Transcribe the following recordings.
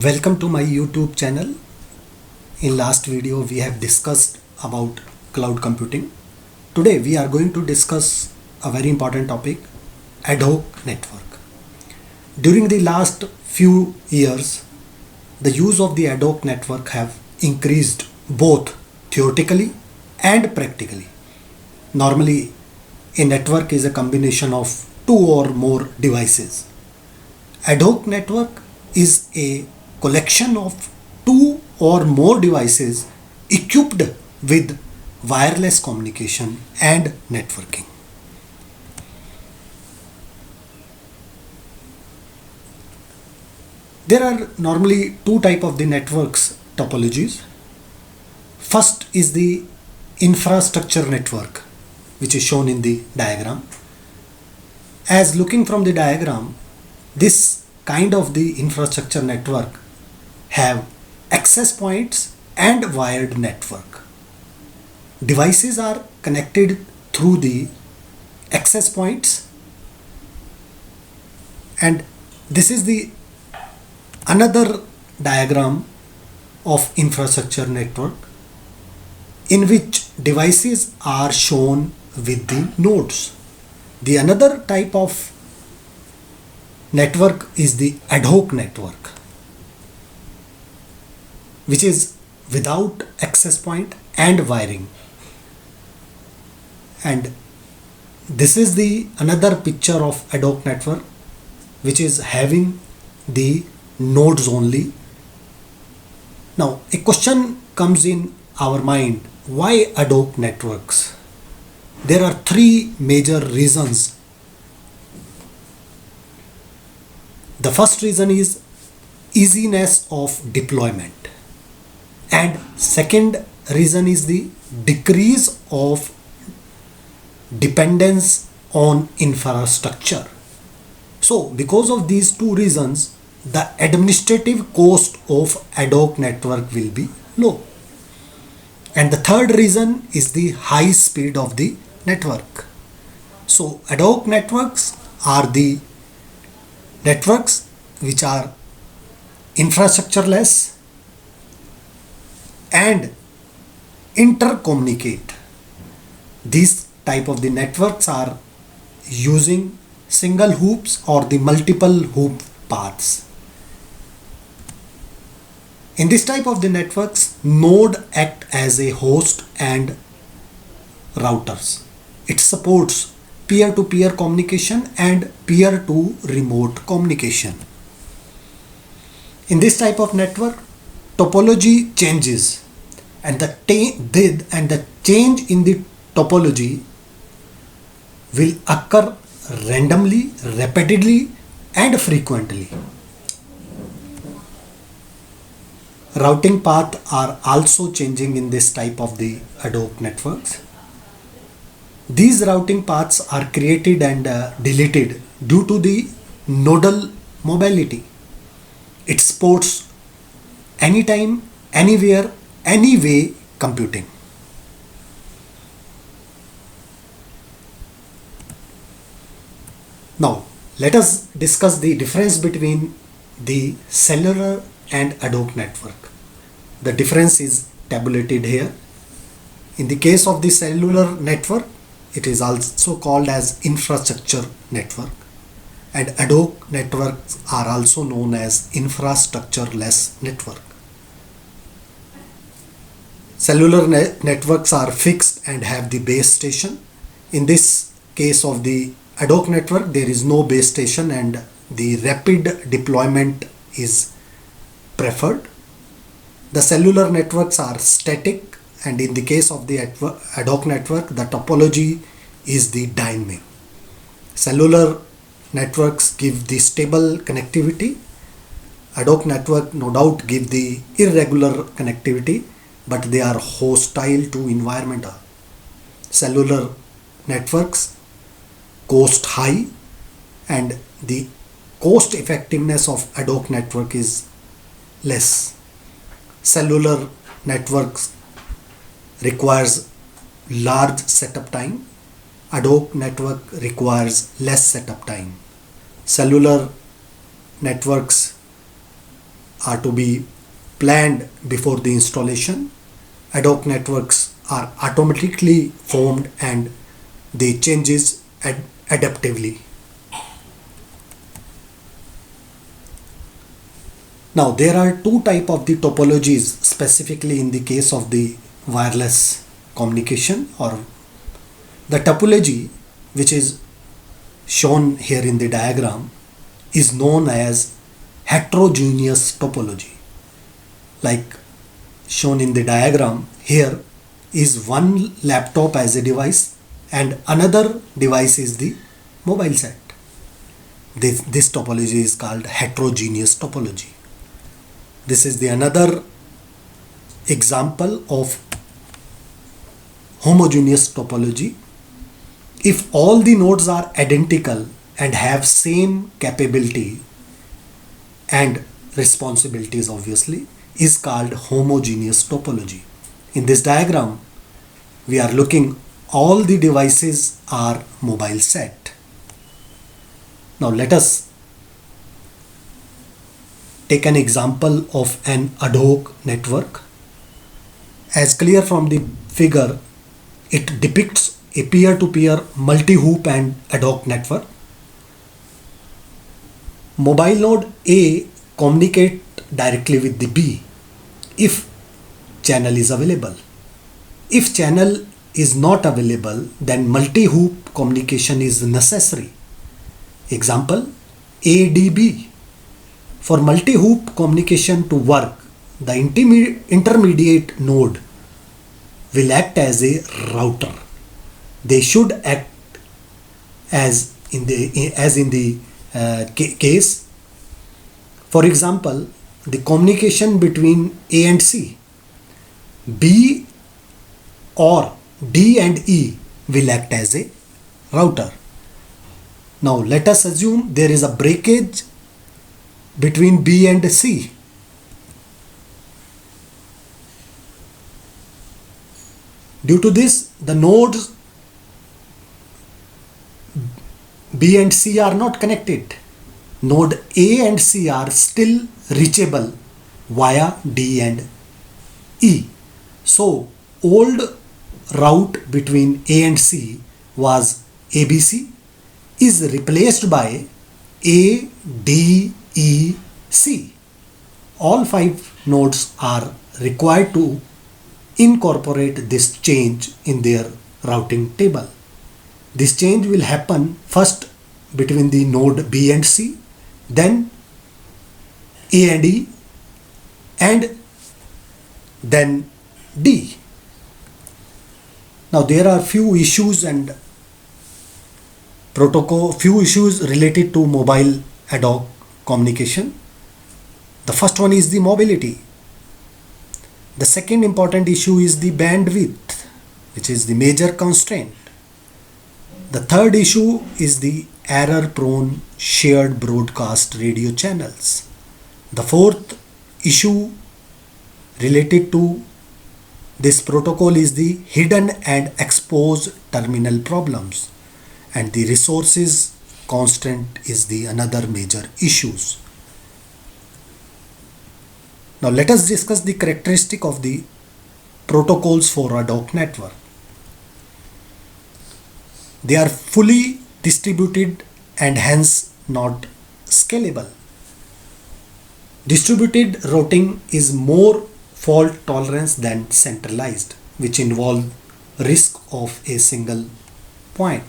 Welcome to my YouTube channel. In last video we have discussed about cloud computing. Today we are going to discuss a very important topic, ad hoc network. During the last few years, the use of the ad hoc network have increased both theoretically and practically. Normally, a network is a combination of two or more devices. Ad hoc network is a collection of two or more devices equipped with wireless communication and networking. There are normally two types of the networks topologies. First is the infrastructure network, which is shown in the diagram. As looking from the diagram, this kind of the infrastructure network have access points and wired network. Devices are connected through the access points, and this is the another diagram of infrastructure network in which devices are shown with the nodes. The another type of network is the ad hoc network, which is without access point and wiring. And this is the another picture of ad hoc network, which is having the nodes only. Now a question comes in our mind, why ad hoc networks? There are three major reasons. The first reason is easiness of deployment, and second reason is the decrease of dependence on infrastructure. So because of these two reasons, the administrative cost of ad hoc network will be low. And the third reason is the high speed of the network. So ad hoc networks are the networks which are infrastructureless and intercommunicate. These type of the networks are using single hoops or the multiple hoop paths. In this type of the networks, node act as a host and routers. It supports peer-to-peer communication and peer-to-remote communication. In this type of network, topology changes, and the change in the topology will occur randomly, repeatedly, and frequently. Routing paths are also changing in this type of the ad hoc networks. These routing paths are created and deleted due to the nodal mobility. It supports anytime, anywhere, anyway computing. Now, let us discuss the difference between the cellular and ad hoc network. The difference is tabulated here. In the case of the cellular network, it is also called as infrastructure network, and ad hoc networks are also known as infrastructureless network. Cellular networks are fixed and have the base station. In this case of the ad hoc network, there is no base station and the rapid deployment is preferred. The cellular networks are static, and in the case of the ad hoc network, the topology is the dynamic. Cellular networks give the stable connectivity. Ad hoc network no doubt give the irregular connectivity, but they are hostile to environment. Cellular networks cost high, and the cost effectiveness of ad hoc network is less. Cellular networks requires large setup time. Ad hoc network requires less setup time. Cellular networks are to be planned before the installation. Ad hoc networks are automatically formed and they changes adaptively. Now there are two type of the topologies specifically in the case of the wireless communication, or the topology which is shown here in the diagram is known as heterogeneous topology. Like shown in the diagram, here is one laptop as a device and another device is the mobile set. This topology is called heterogeneous topology. This is the another example of homogeneous topology. If all the nodes are identical and have same capability and responsibilities, obviously, is called homogeneous topology. In this diagram, we are looking all the devices are mobile set. Now let us take an example of an ad hoc network. As clear from the figure, it depicts a peer-to-peer multi-hoop and ad hoc network. Mobile node A communicate directly with the B if channel is available. If channel is not available, then multi-hoop communication is necessary. Example, ADB. For multi-hoop communication to work, the intermediate node will act as a router. They should act as in the case. For example, the communication between A and C, B or D and E will act as a router. Now let us assume there is a breakage between B and C. Due to this, the nodes B and C are not connected. Node A and C are still reachable via D and E. So, old route between A and C was ABC is replaced by ADEC. All 5 nodes are required to incorporate this change in their routing table. This change will happen first between the node B and C, then A and E, and then D. Now there are few issues related to mobile ad hoc communication. The first one is the mobility. The second important issue is the bandwidth, which is the major constraint. The third issue is the error-prone shared broadcast radio channels. The fourth issue related to this protocol is the hidden and exposed terminal problems, and the resources constraint is the another major issues. Now let us discuss the characteristic of the protocols for ad hoc network. They are fully distributed and hence not scalable. Distributed routing is more fault tolerance than centralized, which involve risk of a single point.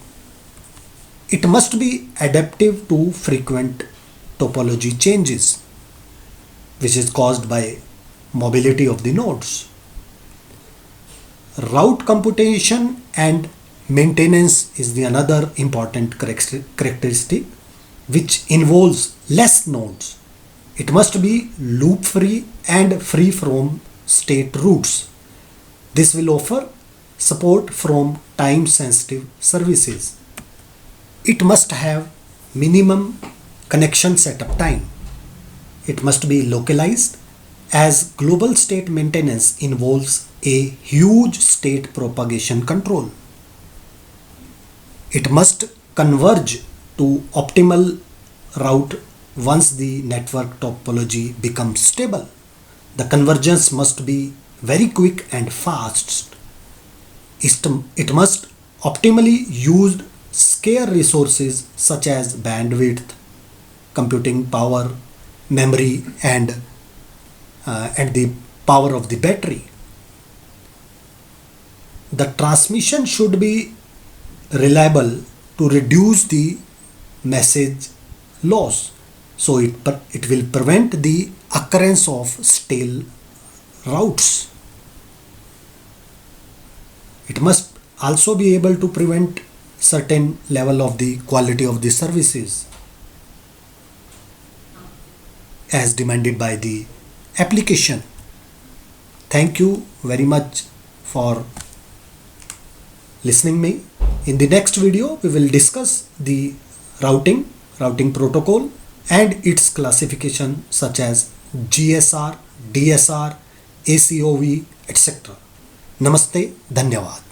It must be adaptive to frequent topology changes, which is caused by mobility of the nodes. Route computation and maintenance is the another important characteristic which involves less nodes. It must be loop free and free from state roots. This will offer support from time sensitive services. It must have minimum connection setup time. It must be localized, as global state maintenance involves a huge state propagation control. It must converge to optimal route once the network topology becomes stable. The convergence must be very quick and fast. It must optimally use scarce resources such as bandwidth, computing power, memory, and the power of the battery. The transmission should be reliable to reduce the message loss. So it will prevent the occurrence of stale routes. It must also be able to prevent certain level of the quality of the services as demanded by the application. Thank you very much for listening me. In the next video, we will discuss the routing protocol and its classification such as GSR, DSR, ACOV, etc. Namaste, धन्यवाद.